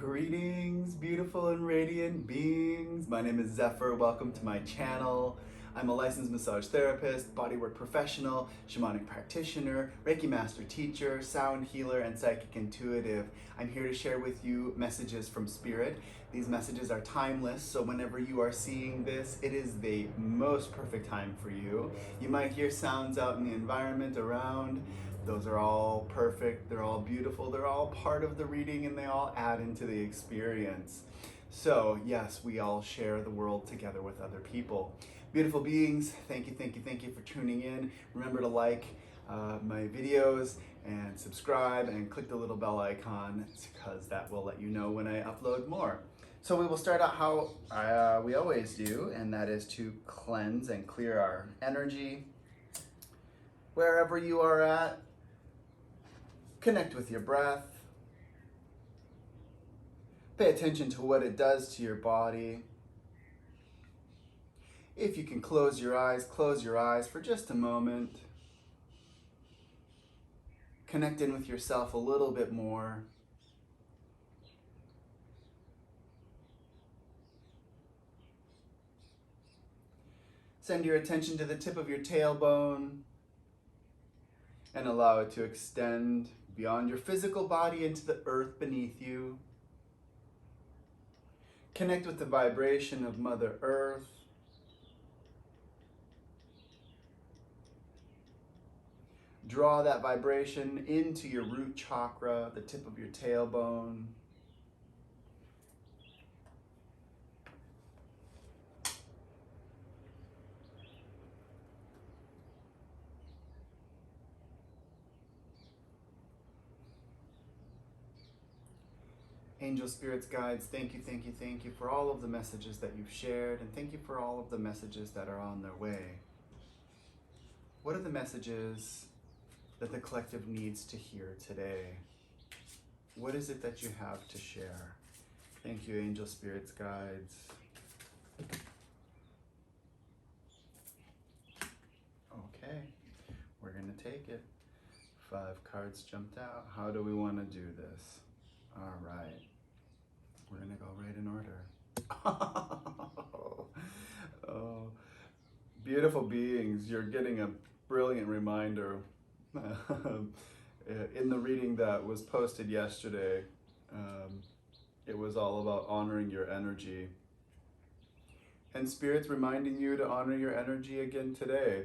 Greetings, beautiful and radiant beings. My name is Zephyr. Welcome to my channel. I'm a licensed massage therapist, bodywork professional, shamanic practitioner, Reiki master teacher, sound healer, and psychic intuitive. I'm here to share with you messages from spirit. These messages are timeless, so whenever you are seeing this, it is the most perfect time for you. You might hear sounds out in the environment around. Those are all perfect, they're all beautiful, they're all part of the reading, and they all add into the experience. So yes, we all share the world together with other people. Beautiful beings, thank you for tuning in. Remember to like my videos and subscribe and click the little bell icon because that will let you know when I upload more. So we will start out how we always do, and that is to cleanse and clear our energy. Wherever you are at, connect with your breath. Pay attention to what it does to your body. If you can close your eyes for just a moment. Connect in with yourself a little bit more. Send your attention to the tip of your tailbone and allow it to extend beyond your physical body into the earth beneath you. Connect with the vibration of Mother Earth. Draw that vibration into your root chakra, the tip of your tailbone. Angel spirits, guides, thank you for all of the messages that you've shared, and thank you for all of the messages that are on their way. What are the messages that the collective needs to hear today? What is it that you have to share? Thank you, angel spirits, guides. Okay, we're gonna take it. 5 cards jumped out. How do we want to do this? All right. We're gonna go right in order. Oh, beautiful beings, you're getting a brilliant reminder. In the reading that was posted yesterday, it was all about honoring your energy. And Spirit's reminding you to honor your energy again today.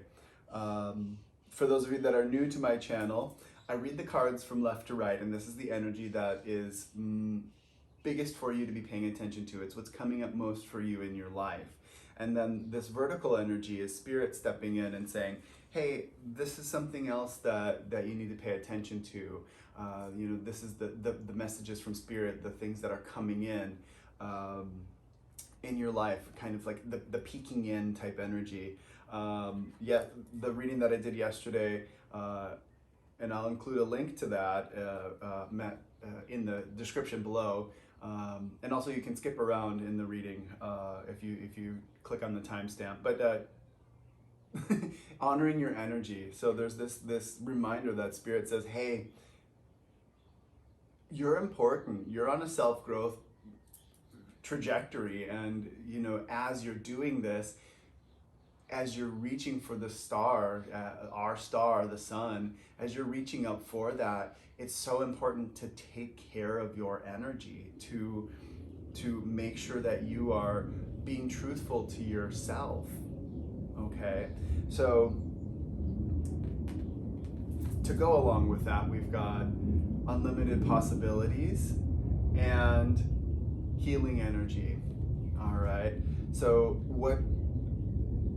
For those of you that are new to my channel, I read the cards from left to right, and this is the energy that is biggest for you to be paying attention to. It's what's coming up most for you in your life. And then this vertical energy is Spirit stepping in and saying, hey, this is something else that you need to pay attention to. This is the messages from Spirit, the things that are coming in your life, kind of like the peeking in type energy. Yeah, the reading that I did yesterday, and I'll include a link to that in the description below. And also you can skip around in the reading if you click on the timestamp. But honoring your energy. So there's this reminder that Spirit says, hey, you're important. You're on a self-growth trajectory, and as you're doing this, as you're reaching for the star, our star, the sun, as you're reaching up for that, it's so important to take care of your energy, to make sure that you are being truthful to yourself, okay? So to go along with that, we've got unlimited possibilities and healing energy, all right? So what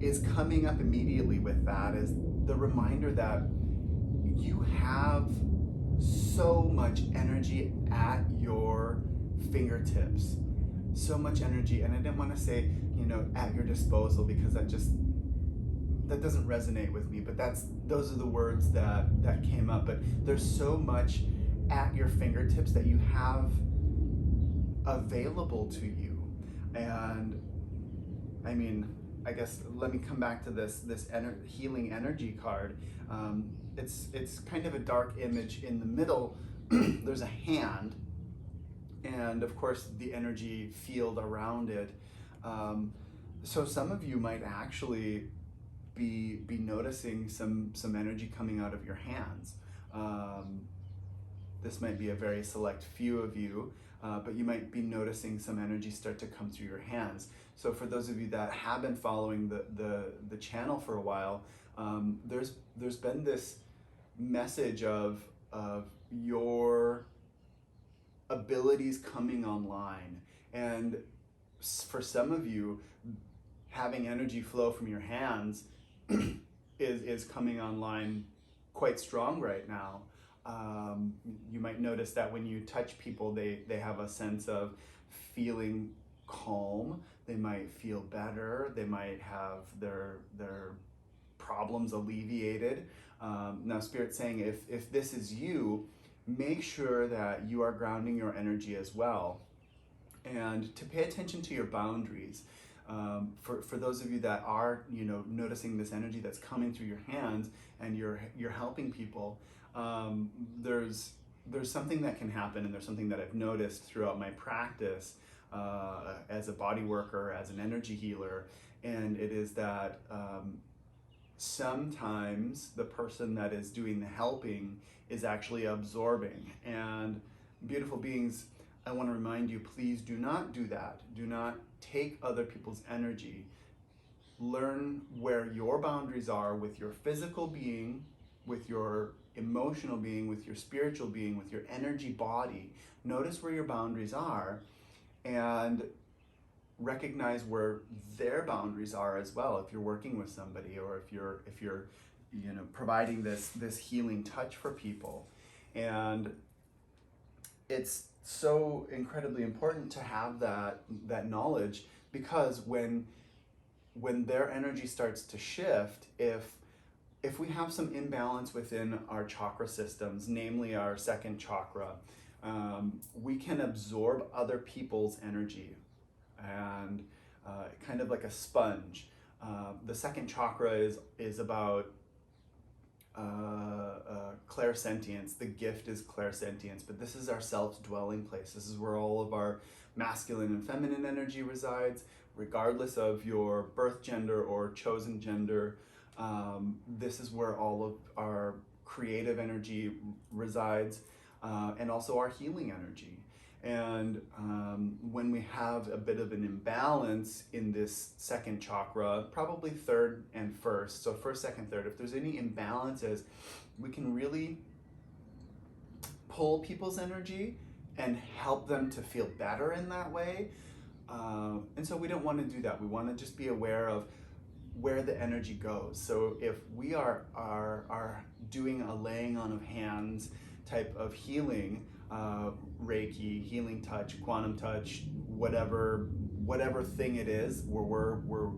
is coming up immediately with that is the reminder that you have so much energy at your fingertips, so much energy. And I didn't want to say, at your disposal, because that doesn't resonate with me, but those are the words that came up. But there's so much at your fingertips that you have available to you. And I mean, I guess let me come back to this healing energy card. It's kind of a dark image. In the middle there's a hand and of course the energy field around it. So some of you might actually be noticing some energy coming out of your hands. This might be a very select few of you, but you might be noticing some energy start to come through your hands. So for those of you that have been following the channel for a while, there's been this message of your abilities coming online, and for some of you, having energy flow from your hands is coming online quite strong right now. You might notice that when you touch people, they have a sense of feeling calm. They might feel better. They might have their problems alleviated. Now Spirit's saying if this is you, make sure that you are grounding your energy as well, and to pay attention to your boundaries. For those of you that are noticing this energy that's coming through your hands and you're helping people, there's something that can happen, and there's something that I've noticed throughout my practice as a body worker, as an energy healer, and it is that sometimes the person that is doing the helping is actually absorbing. And beautiful beings, I want to remind you, please do not do that. Do not take other people's energy. Learn where your boundaries are with your physical being, with your emotional being, with your spiritual being, with your energy body. Notice where your boundaries are and recognize where their boundaries are as well. If you're working with somebody, or if you're providing this healing touch for people. And it's so incredibly important to have that knowledge, because when their energy starts to shift, if we have some imbalance within our chakra systems, namely our second chakra, we can absorb other people's energy, and kind of like a sponge. The second chakra is about clairsentience. The gift is clairsentience, but this is our self-dwelling place. This is where all of our masculine and feminine energy resides, regardless of your birth gender or chosen gender. This is where all of our creative energy resides, and also our healing energy. And when we have a bit of an imbalance in this second chakra, probably third and first, so first, second, third, if there's any imbalances, we can really pull people's energy and help them to feel better in that way. And so we don't want to do that. We want to just be aware of where the energy goes. So if we are doing a laying on of hands type of healing, Reiki, healing touch, quantum touch, whatever thing it is where we're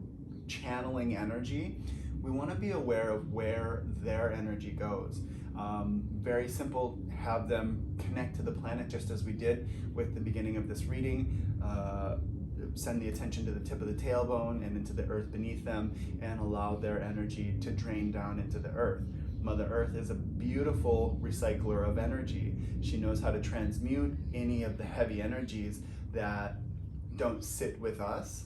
channeling energy, we want to be aware of where their energy goes. Very simple, have them connect to the planet, just as we did with the beginning of this reading. Send the attention to the tip of the tailbone and into the earth beneath them, and allow their energy to drain down into the earth. Mother Earth is a beautiful recycler of energy. She knows how to transmute any of the heavy energies that don't sit with us,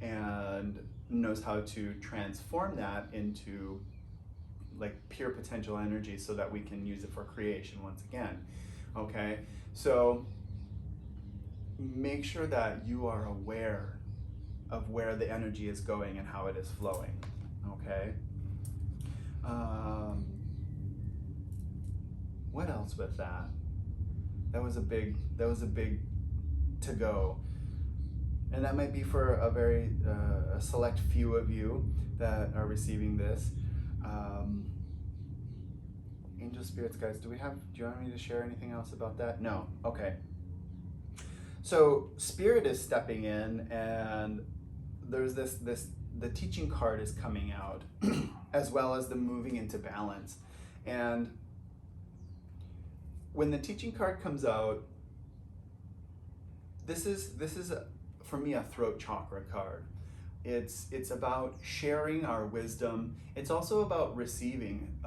and knows how to transform that into like pure potential energy so that we can use it for creation once again. Okay, so make sure that you are aware of where the energy is going and how it is flowing. Okay. What else with that? That was a big to go, and that might be for a very a select few of you that are receiving this. Angel spirits, guys, do you want me to share anything else about that? No. Okay. So Spirit is stepping in, and there's the teaching card is coming out, as well as the moving into balance. And when the teaching card comes out, this is for me a throat chakra card. It's about sharing our wisdom. It's also about receiving.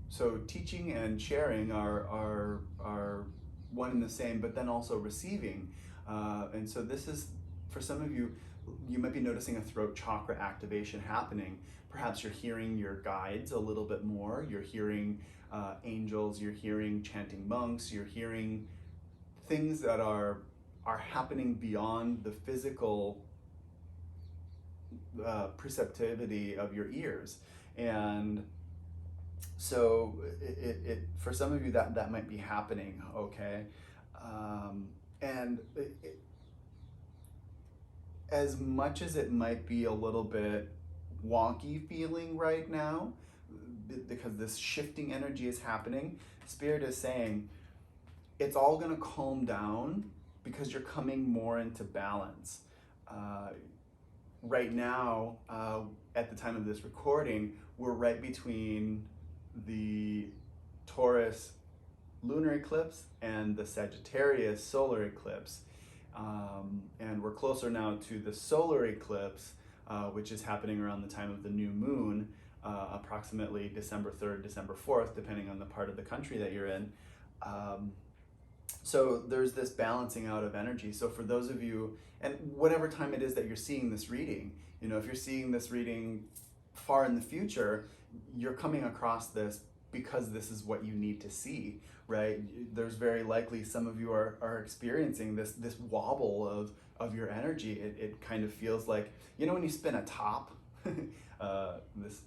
So teaching and sharing are one and the same, but then also receiving. And so this is, for some of you, you might be noticing a throat chakra activation happening. Perhaps you're hearing your guides a little bit more. You're hearing angels, you're hearing chanting monks, you're hearing things that are happening beyond the physical perceptivity of your ears. And so for some of you that might be happening, okay? And as much as it might be a little bit wonky feeling right now, because this shifting energy is happening, Spirit is saying it's all going to calm down because you're coming more into balance. Right now, at the time of this recording, we're right between the Taurus lunar eclipse and the Sagittarius solar eclipse. And we're closer now to the solar eclipse, which is happening around the time of the new moon, approximately December 3rd, December 4th, depending on the part of the country that you're in. So there's this balancing out of energy. So for those of you, and whatever time it is that you're seeing this reading, you know, if you're seeing this reading far in the future, you're coming across this because this is what you need to see, right? There's very likely some of you are experiencing this wobble of your energy. It kind of feels like, you know, when you spin a top, this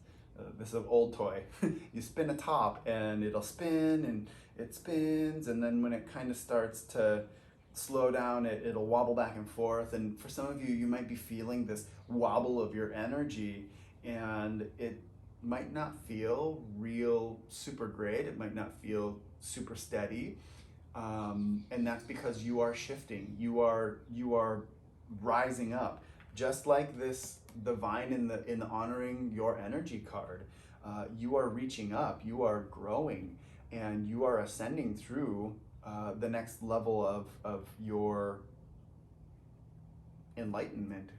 is an old toy. You spin a top and it'll spin and it spins, and then when it kind of starts to slow down, it'll wobble back and forth. And for some of you, you might be feeling this wobble of your energy, and it might not feel real super great. It might not feel super steady. And that's because you are shifting. You are rising up. Just like this, the vine in the honoring your energy card, you are reaching up, you are growing, and you are ascending through the next level of your enlightenment.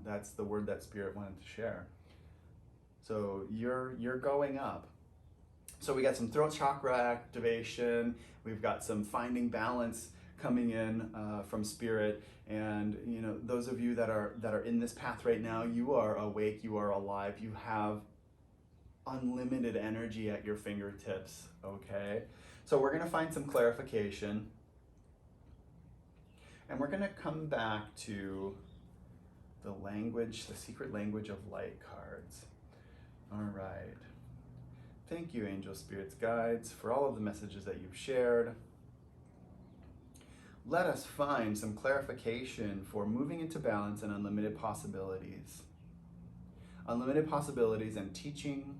That's the word that Spirit wanted to share. So you're going up. So we got some throat chakra activation. We've got some finding balance coming in from Spirit. And you know, those of you that are in this path right now, you are awake, you are alive, you have unlimited energy at your fingertips, okay? So we're gonna find some clarification, and we're gonna come back to the language, the secret language of light cards. All right. Thank you, angels, spirits, guides, for all of the messages that you've shared. Let us find some clarification for moving into balance and unlimited possibilities. Unlimited possibilities and teaching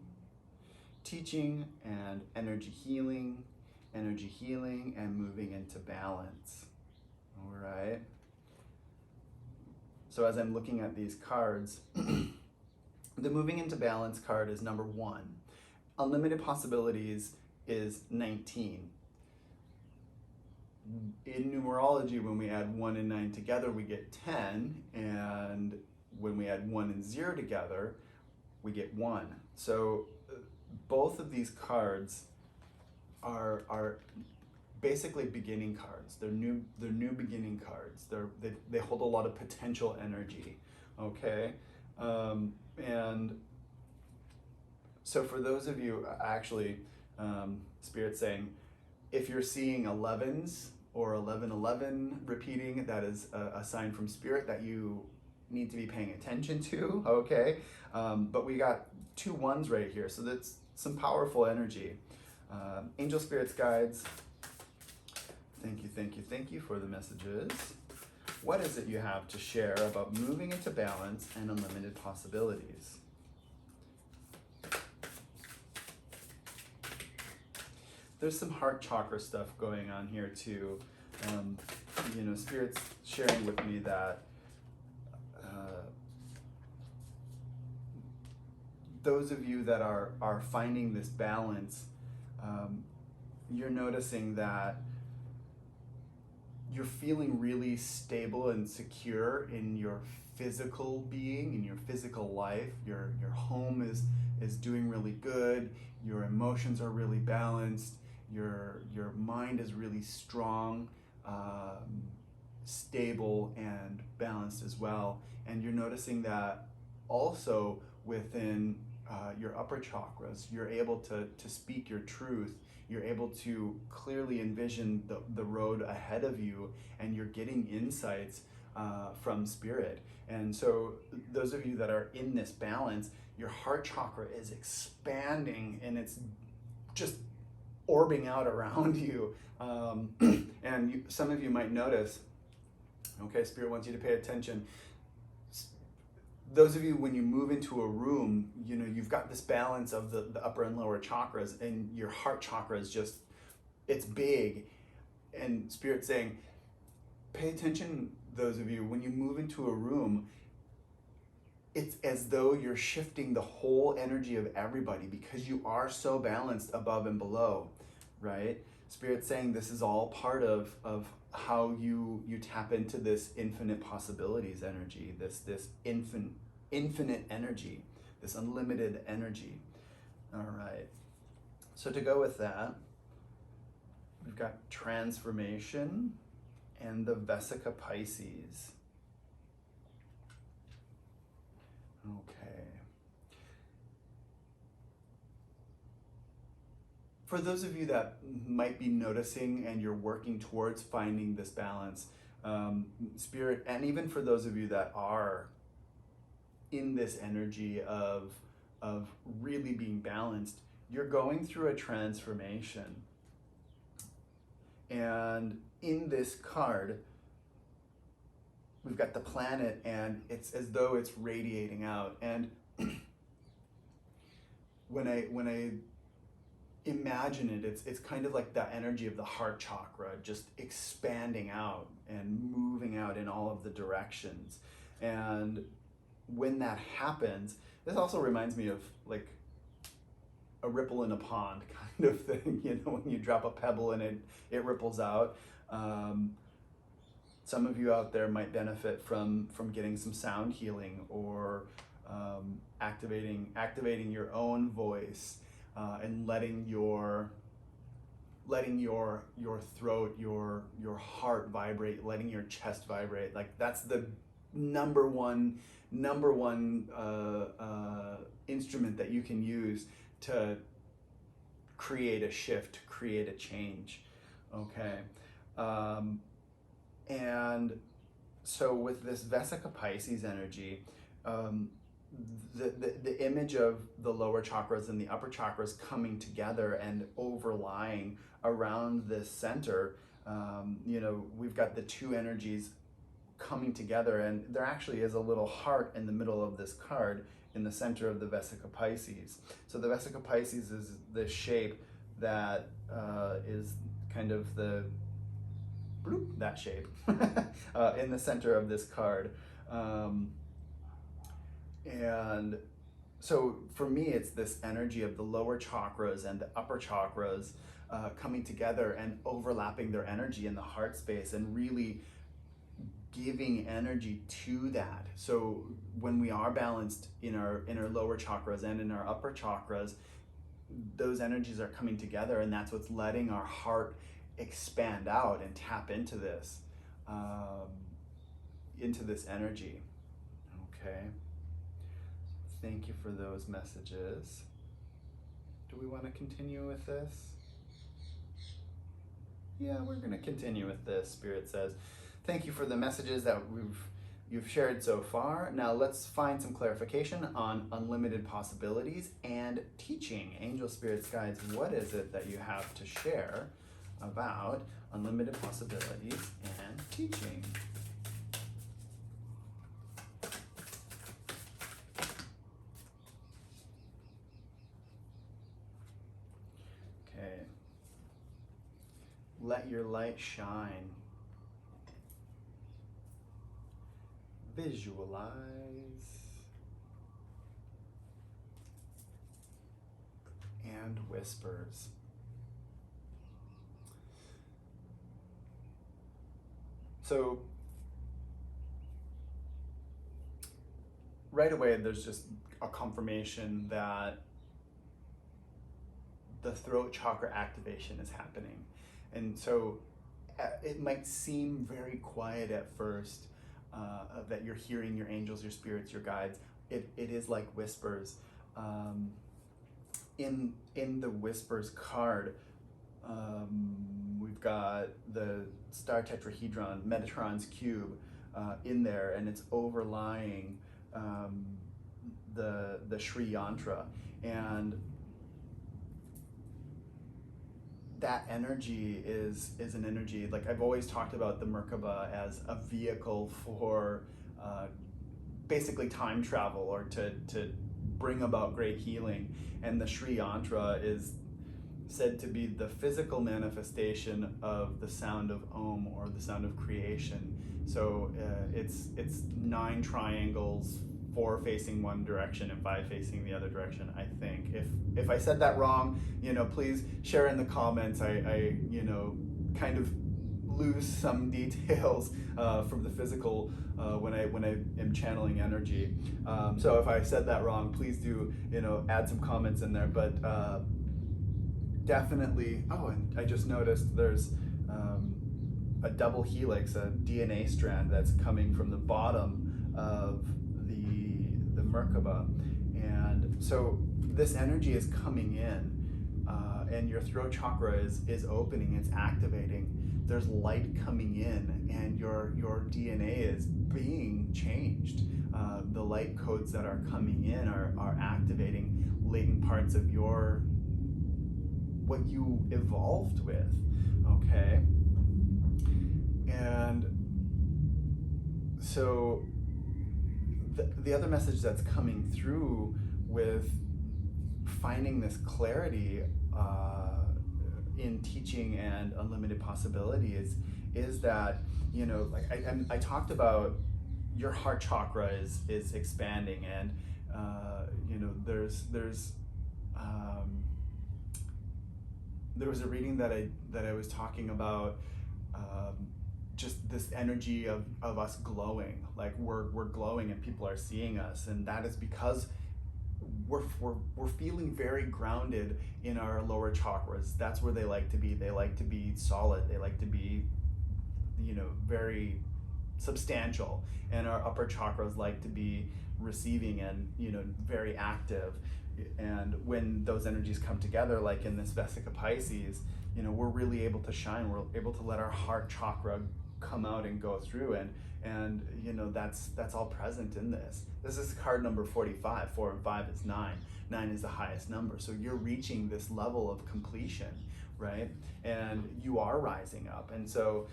and energy healing and moving into balance. All right. So as I'm looking at these cards, the moving into balance card is number 1. Unlimited possibilities is 19. In numerology, when we add 1 and 9 together, we get 10, and when we add 1 and 0 together, we get 1. So both of these cards are basically beginning cards. They're new beginning cards. They hold a lot of potential energy. Okay, and so for those of you, actually, Spirit's saying, if you're seeing 11s or 1111 repeating, that is a sign from Spirit that you need to be paying attention to, okay? But we got 2 1s right here, so that's some powerful energy. Angel, spirits, guides, thank you for the messages. What is it you have to share about moving into balance and unlimited possibilities? There's some heart chakra stuff going on here too. You know, Spirit's sharing with me that those of you that are finding this balance, you're noticing that you're feeling really stable and secure in your physical being, in your physical life. Your home is doing really good. Your emotions are really balanced, Your mind is really strong, stable, and balanced as well. And you're noticing that also within your upper chakras, you're able to speak your truth. You're able to clearly envision the road ahead of you, and you're getting insights from spirit. And so those of you that are in this balance, your heart chakra is expanding and it's just orbing out around you. And some of you might notice, okay, spirit wants you to pay attention. Those of you, when you move into a room, you've got this balance of the upper and lower chakras, and your heart chakra is just, it's big. And spirit's saying, pay attention, those of you, when you move into a room, it's as though you're shifting the whole energy of everybody because you are so balanced above and below, right? Spirit's saying this is all part of how you tap into this infinite possibilities energy, this infinite energy, this unlimited energy. All right. So to go with that, we've got transformation and the Vesica Pisces. Okay. For those of you that might be noticing and you're working towards finding this balance, spirit, and even for those of you that are in this energy of really being balanced, you're going through a transformation. And in this card, we've got the planet, and it's as though it's radiating out. And when I imagine it, it's kind of like that energy of the heart chakra just expanding out and moving out in all of the directions. And when that happens, this also reminds me of like a ripple in a pond kind of thing, when you drop a pebble and it ripples out. Some of you out there might benefit from getting some sound healing or activating your own voice, and letting your throat, your heart vibrate, letting your chest vibrate. Like that's the number one instrument that you can use to create a shift, create a change. Okay. And so with this Vesica Pisces energy, the image of the lower chakras and the upper chakras coming together and overlying around this center, we've got the two energies coming together, and there actually is a little heart in the middle of this card in the center of the Vesica Pisces. So the Vesica Pisces is this shape that is kind of that shape in the center of this card. And so for me, it's this energy of the lower chakras and the upper chakras coming together and overlapping their energy in the heart space and really giving energy to that. So when we are balanced in our lower chakras and in our upper chakras, those energies are coming together, and that's what's letting our heart expand out and tap into this energy. Okay. Thank you for those messages. Do we want to continue with this? Yeah, we're going to continue with this. Spirit says, thank you for the messages that you've shared so far. Now let's find some clarification on unlimited possibilities and teaching. Angel, spirits, guides, what is it that you have to share about unlimited possibilities and teaching? Okay. Let your light shine. Visualize. And whispers. So right away, there's just a confirmation that the throat chakra activation is happening. And so it might seem very quiet at first, that you're hearing your angels, your spirits, your guides. It is like whispers. In the whispers card, we've got the star tetrahedron, Metatron's cube, in there, and it's overlying the Sri Yantra. And that energy is an energy, like I've always talked about the Merkaba as a vehicle for basically time travel, or to bring about great healing. And the Sri Yantra is said to be the physical manifestation of the sound of Om, or the sound of creation. So it's 9 triangles, 4 facing one direction and 5 facing the other direction, I think. If I said that wrong, please share in the comments. I kind of lose some details from the physical when I am channeling energy. So if I said that wrong, please do add some comments in there. But definitely. Oh, and I just noticed there's a double helix, a DNA strand that's coming from the bottom of the Merkaba. And so this energy is coming in, and your throat chakra is opening, it's activating. There's light coming in, and your DNA is being changed. The light codes that are coming in are activating latent parts of what you evolved with, okay? And so the other message that's coming through with finding this clarity in teaching and unlimited possibility is that, like I talked about, your heart chakra is expanding, and there was a reading that I was talking about, just this energy of us glowing, like we're glowing and people are seeing us, and that is because we're feeling very grounded in our lower chakras. That's where they like to be. They like to be solid. They like to be, very substantial. And our upper chakras like to be receiving and, very active. And when those energies come together, like in this Vesica Pisces, we're really able to shine. We're able to let our heart chakra come out and go through, and that's all present in this. This is card number 45. 4 and 5 is 9. 9 is the highest number. So you're reaching this level of completion, right? And you are rising up. And so,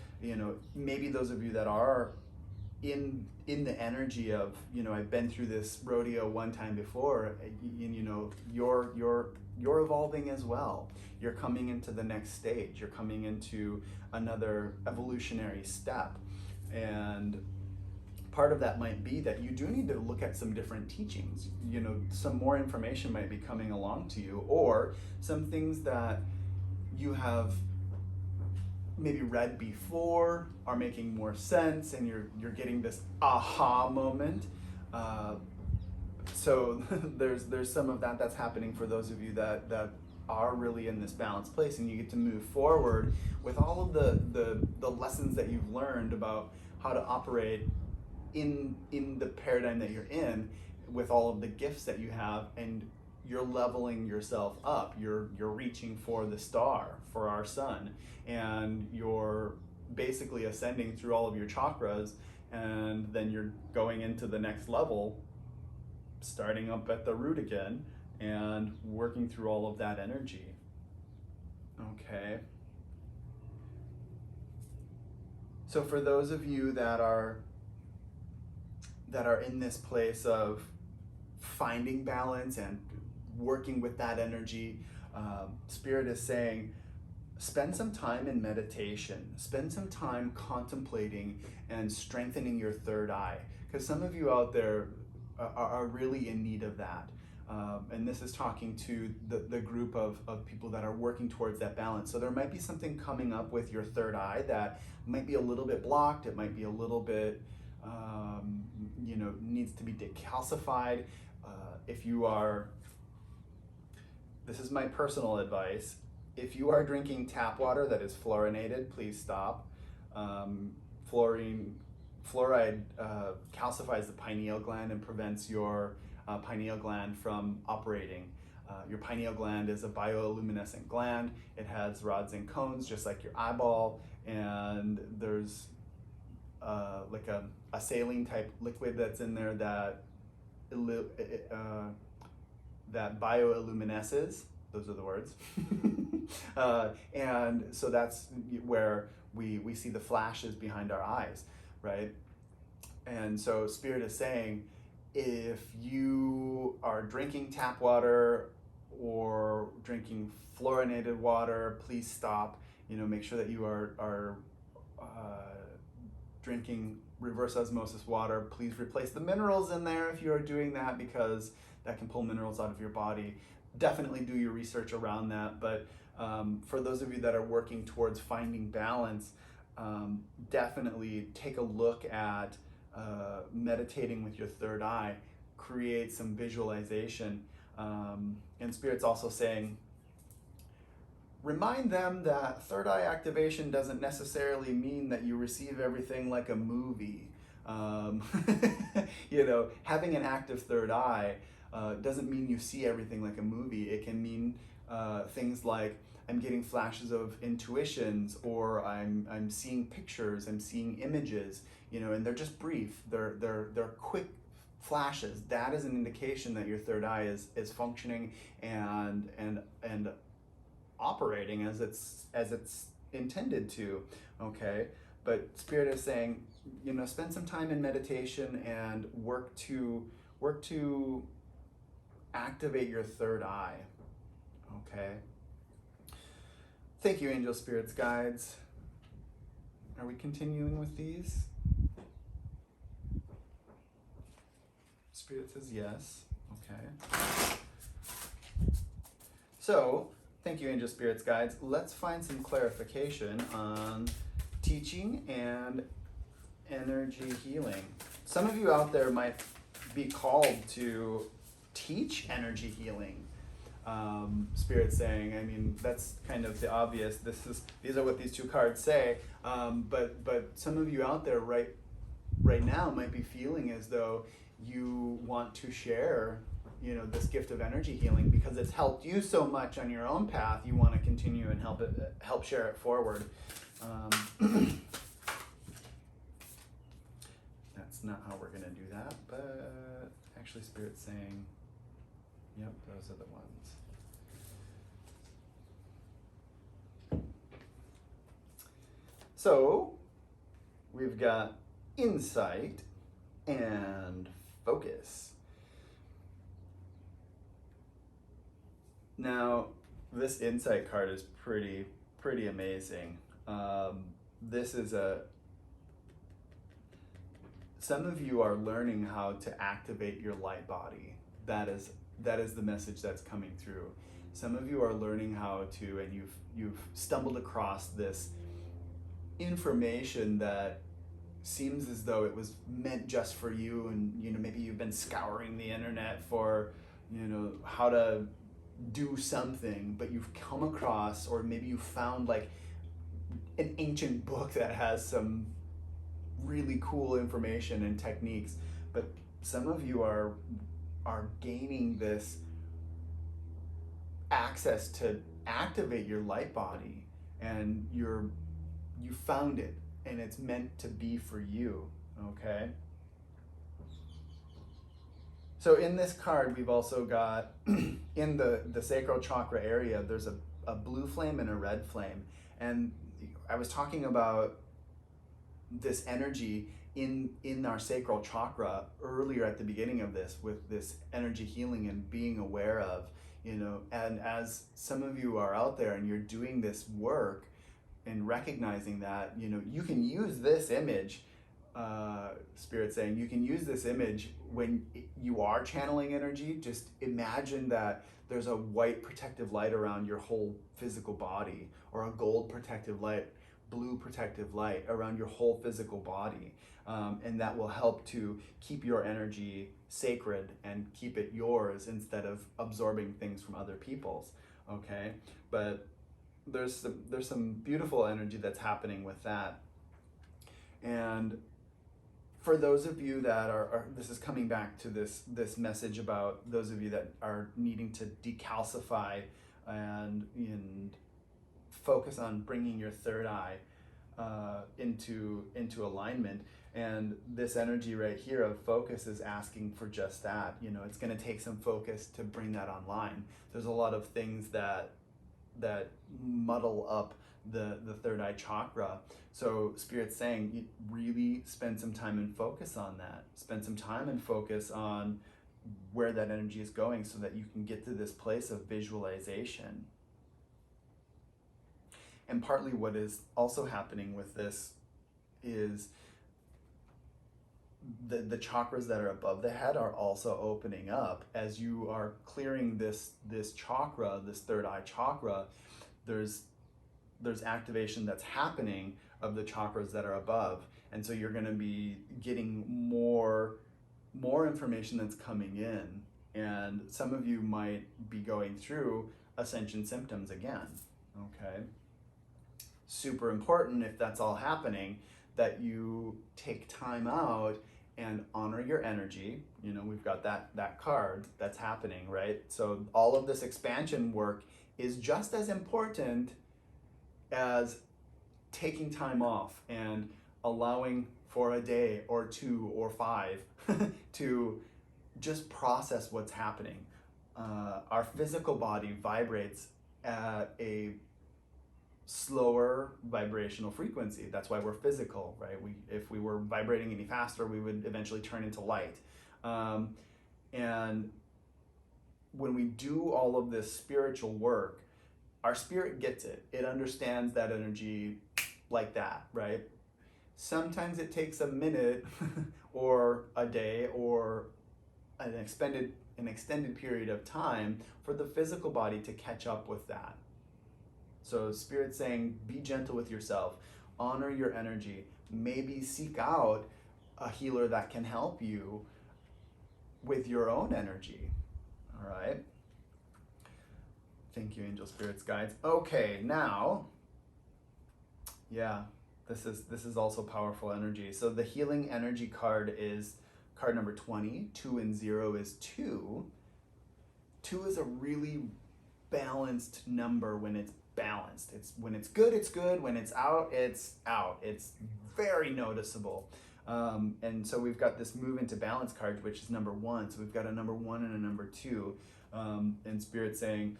maybe those of you that are in the energy of, I've been through this rodeo one time before, you're evolving as well. You're coming into the next stage. You're coming into another evolutionary step. And part of that might be that you do need to look at some different teachings. Some more information might be coming along to you, or some things that you have maybe read before are making more sense, and you're getting this aha moment. So there's some of that's happening for those of you that are really in this balanced place, and you get to move forward with all of the lessons that you've learned about how to operate in the paradigm that you're in, with all of the gifts that you have, and you're leveling yourself up. You're reaching for the star, for our sun, and you're basically ascending through all of your chakras, and then you're going into the next level, starting up at the root again and working through all of that energy. Okay. So for those of you that are in this place of finding balance and working with that energy, Spirit is saying, spend some time in meditation, spend some time contemplating and strengthening your third eye, because some of you out there are really in need of that. And this is talking to the group of people that are working towards that balance. So there might be something coming up with your third eye that might be a little bit blocked. It might be a little bit, needs to be decalcified. If you are this is my personal advice. If you are drinking tap water that is fluorinated, please stop. Fluoride calcifies the pineal gland and prevents your pineal gland from operating. Your pineal gland is a bioluminescent gland. It has rods and cones just like your eyeball, and there's like a saline type liquid that's in there that bioluminesces. Those are the words. And so that's where we see the flashes behind our eyes, right? And so Spirit is saying, if you are drinking tap water or drinking fluorinated water, please stop. Make sure that you are drinking reverse osmosis water. Please replace the minerals in there if you are doing that, because that can pull minerals out of your body. Definitely do your research around that. But for those of you that are working towards finding balance, definitely take a look at meditating with your third eye. Create some visualization. And Spirit's also saying, remind them that third eye activation doesn't necessarily mean that you receive everything like a movie. Having an active third eye doesn't mean you see everything like a movie. It can mean things like, I'm getting flashes of intuitions, or I'm seeing pictures, I'm seeing images, and they're just brief. They're quick flashes. That is an indication that your third eye is functioning and operating as it's intended to. Okay, but Spirit is saying, spend some time in meditation and work to activate your third eye. Okay. Thank you, angels, spirits, guides. Are we continuing with these? Spirit says yes. Okay. So, thank you, angels, spirits, guides. Let's find some clarification on teaching and energy healing. Some of you out there might be called to teach energy healing. Spirit saying, that's kind of the obvious. These are what these two cards say. But some of you out there right now might be feeling as though you want to share, this gift of energy healing because it's helped you so much on your own path. You want to continue and help share it forward. That's not how we're going to do that, but actually Spirit's saying, yep, those are the ones. So we've got insight and focus. Now, this insight card is pretty amazing. This is some of you are learning how to activate your light body. That is the message that's coming through. Some of you are learning how to, and you've stumbled across this information that seems as though it was meant just for you, and maybe you've been scouring the internet for how to do something, but you've come across, or maybe you found like an ancient book that has some really cool information and techniques, but some of you are gaining this access to activate your light body, and you found it, and it's meant to be for you. Okay, so in this card we've also got in the sacral chakra area, there's a blue flame and a red flame, and I was talking about this energy in our sacral chakra earlier at the beginning of this, with this energy healing and being aware of, and as some of you are out there and you're doing this work and recognizing that, you can use this image, Spirit saying, you can use this image when you are channeling energy. Just imagine that there's a white protective light around your whole physical body, or a gold protective light blue protective light around your whole physical body. And that will help to keep your energy sacred and keep it yours instead of absorbing things from other people's. Okay, but there's some beautiful energy that's happening with that. And for those of you that are this is coming back to this message about those of you that are needing to decalcify and focus on bringing your third eye into alignment. And this energy right here of focus is asking for just that. You know, it's going to take some focus to bring that online. There's a lot of things that muddle up the third eye chakra. So Spirit's saying, you really spend some time and focus on that. Spend some time and focus on where that energy is going so that you can get to this place of visualization. And partly what is also happening with this is the chakras that are above the head are also opening up. As you are clearing this chakra, this third eye chakra, there's activation that's happening of the chakras that are above. And so you're going to be getting more information that's coming in. And some of you might be going through ascension symptoms again. Okay. Super important, if that's all happening, that you take time out and honor your energy. You know, we've got that card that's happening, right? So all of this expansion work is just as important as taking time off and allowing for a day or 2 or 5 to just process what's happening. Our physical body vibrates at a slower vibrational frequency. That's why we're physical, right? If we were vibrating any faster, we would eventually turn into light. And when we do all of this spiritual work, our spirit gets it. It understands that energy like that, right? Sometimes it takes a minute or a day or an extended period of time for the physical body to catch up with that. So Spirit's saying, be gentle with yourself, honor your energy, maybe seek out a healer that can help you with your own energy. All right. Thank you, angel spirits, guides. Okay, now, yeah, this is also powerful energy. So the healing energy card is card number 20. 2 and 0 is 2. 2 is a really balanced number when it's balanced. When it's good, it's good. When it's out, it's out. It's very noticeable. And so we've got this move into balance card, which is number 1. So we've got a number 1 and a number 2. And Spirit saying,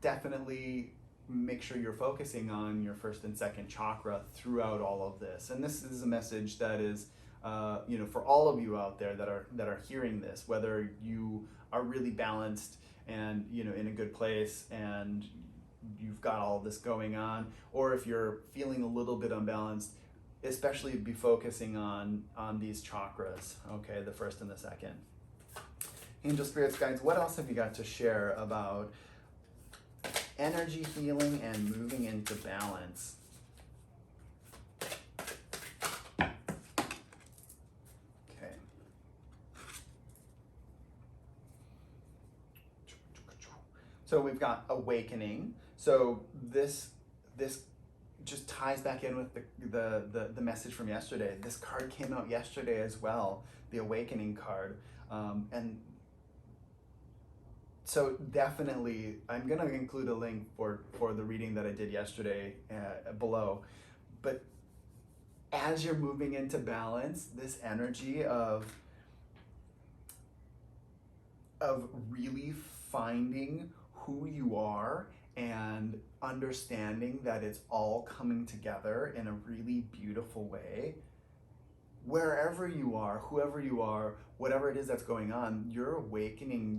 definitely make sure you're focusing on your first and second chakra throughout all of this. And this is a message that is, for all of you out there that are hearing this, whether you are really balanced and in a good place and you've got all this going on, or if you're feeling a little bit unbalanced, especially be focusing on these chakras, okay, the first and the second. Angel spirits, guides, what else have you got to share about energy healing and moving into balance? Okay. So we've got awakening. So this just ties back in with the message from yesterday. This card came out yesterday as well, the awakening card. And so definitely, I'm gonna include a link for the reading that I did yesterday below. But as you're moving into balance, this energy of really finding who you are and understanding that it's all coming together in a really beautiful way. Wherever you are, whoever you are, whatever it is that's going on, you're awakening,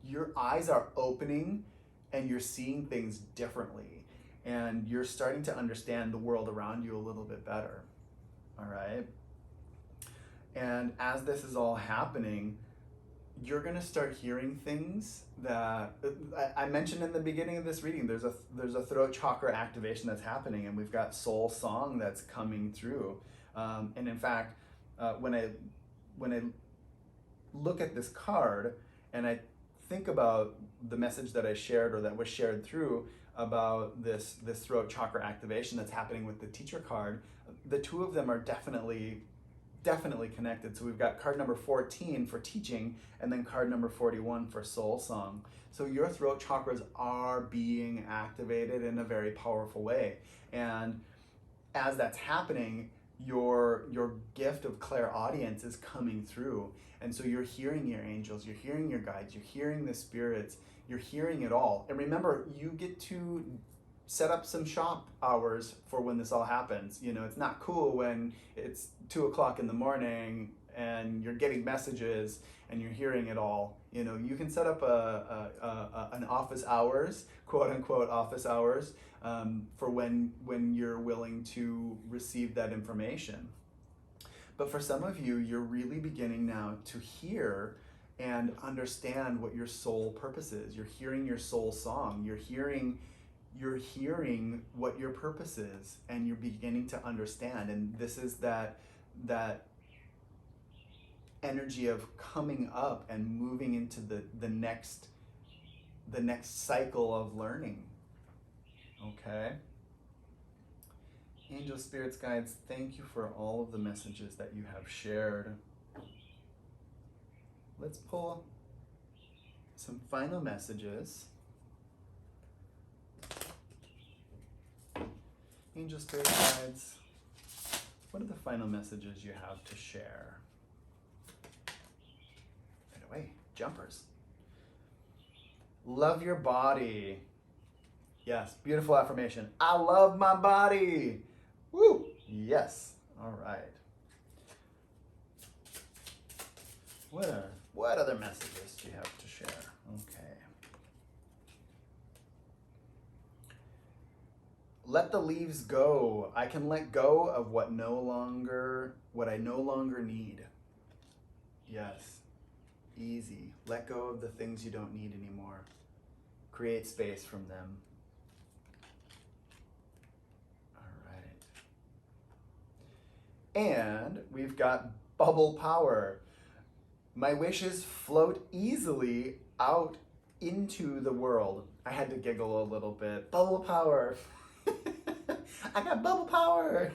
your eyes are opening and you're seeing things differently. And you're starting to understand the world around you a little bit better. All right? And as this is all happening, you're going to start hearing things that I mentioned in the beginning of this reading. There's a throat chakra activation that's happening, and we've got soul song that's coming through. And in fact, when I look at this card and I think about the message that I shared or that was shared through about this throat chakra activation that's happening with the teacher card, the two of them are definitely connected. So we've got card number 14 for teaching, and then card number 41 for soul song. So your throat chakras are being activated in a very powerful way. And as that's happening, your gift of clairaudience is coming through. And so you're hearing your angels, you're hearing your guides, you're hearing the spirits, you're hearing it all. And remember, you get to set up some shop hours for when this all happens. You know, it's not cool when it's 2 o'clock in the morning and you're getting messages and you're hearing it all. You know, you can set up an office hours, quote unquote office hours, for when you're willing to receive that information. But for some of you, you're really beginning now to hear and understand what your soul purpose is. You're hearing your soul song. You're hearing what your purpose is, and you're beginning to understand. And this is that energy of coming up and moving into the next cycle of learning. Okay? Angels, spirits, guides, thank you for all of the messages that you have shared. Let's pull some final messages. Angel, spirit, guides, what are the final messages you have to share? Right away, jumpers. Love your body. Yes, beautiful affirmation. I love my body. Woo! Yes. All right. What other messages do you have to share? Okay. Let the leaves go. I can let go of what I no longer need. Yes. Easy. Let go of the things you don't need anymore. Create space from them. All right. And we've got bubble power. My wishes float easily out into the world. I had to giggle a little bit. Bubble power. I got bubble power.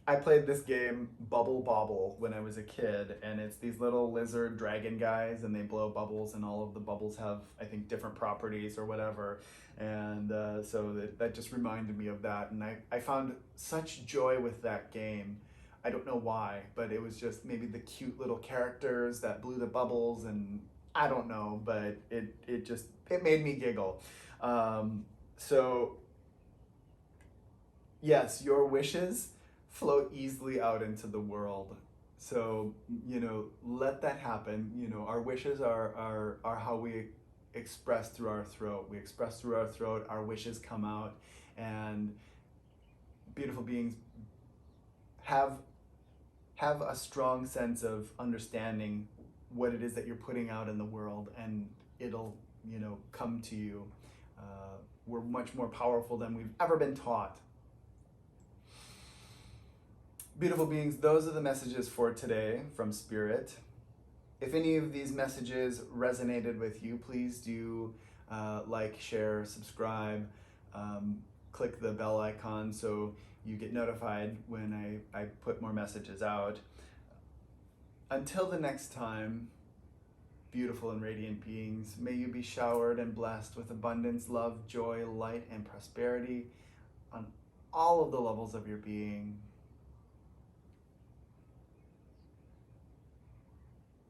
I played this game Bubble Bobble when I was a kid, and it's these little lizard dragon guys, and they blow bubbles, and all of the bubbles have, I think, different properties or whatever. And so that just reminded me of that, and I found such joy with that game. I don't know why, but it was just maybe the cute little characters that blew the bubbles, and I don't know, but it made me giggle. So yes, your wishes float easily out into the world. So, you know, let that happen. You know, our wishes are how we express through our throat. We express through our throat, our wishes come out, and beautiful beings have a strong sense of understanding what it is that you're putting out in the world, and it'll, you know, come to you. We're much more powerful than we've ever been taught. Beautiful beings, those are the messages for today from Spirit. If any of these messages resonated with you, please do like, share, subscribe, click the bell icon so you get notified when I put more messages out. Until the next time, beautiful and radiant beings, may you be showered and blessed with abundance, love, joy, light, and prosperity on all of the levels of your being.